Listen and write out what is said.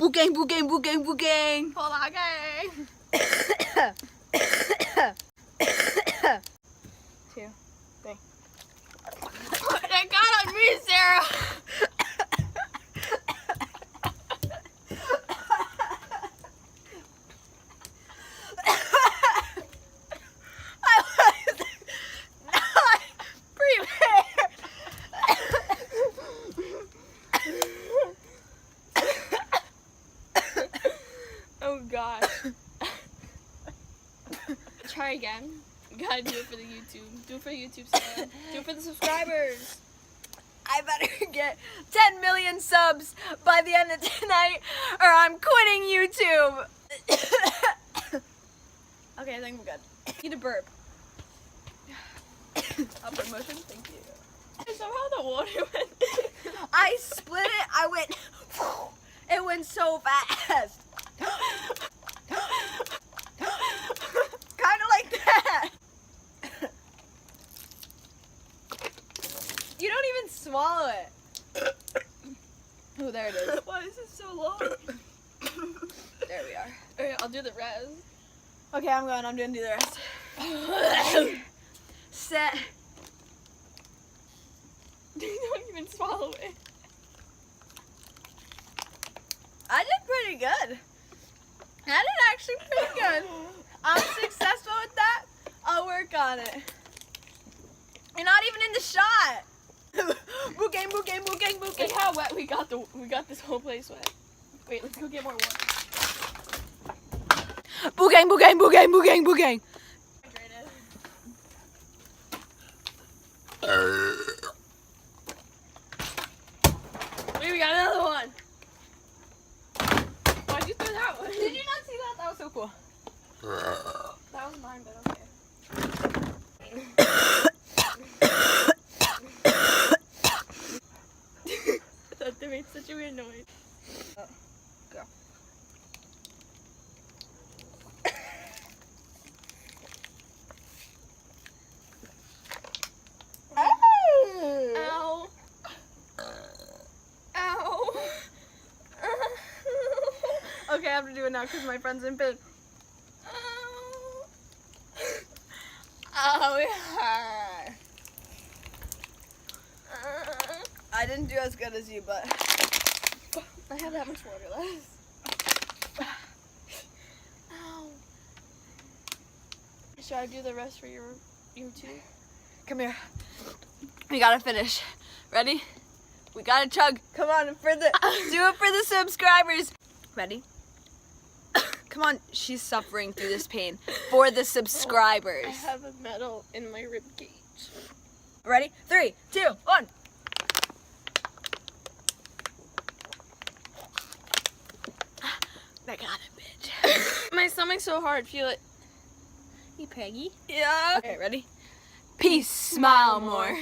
Boogang, boogang, boogang, boogang. Hola, gang. 2, 3. That got on me, Sarah. I was not prepared. Oh gosh. Try again. You gotta do it for the YouTube. Do it for the YouTube, Sarah. Do it for the subscribers. I better get 10 million subs by the end of tonight or I'm quitting YouTube. Okay, I think I'm good. Need a burp. Upward motion, thank you. Somehow the water went. I split it, I went, it went so fast. Kind of like that. You don't even swallow it. Oh, there it is. Why is it so long? There we are. Alright, I'll do the rest. Okay, I'm going. I'm gonna do the rest. Set. You don't even swallow it. I did pretty good. I did actually pretty good. I'm successful with that. I'll work on it. You're not even in the shot. Boogang, boogang, boogang, Look boogang. how wet we got this whole place wet. Wait, let's go get more water. Boogang, boogang, boogang, boogang, boogang. Wait, we got another one. Why'd you throw that one? Did you not see that? That was so cool. That was mine, but okay. That made such a weird noise. Go. Ow. Ow. Okay, I have to do it now because my friend's in pain. Ow. Ow, it hurt. I didn't do as good as you, but I have that much water left. Ow. Should I do the rest for your two? come here. We gotta finish. Ready? We gotta chug. Come on, do it for the subscribers. Ready? Come on, she's suffering through this pain for the subscribers. I have a metal in my rib cage. Ready? 3, 2, 1. I got it, bitch. My stomach's so hard. Feel it. Hey, Peggy. Yeah. Okay, ready? Peace, smile more.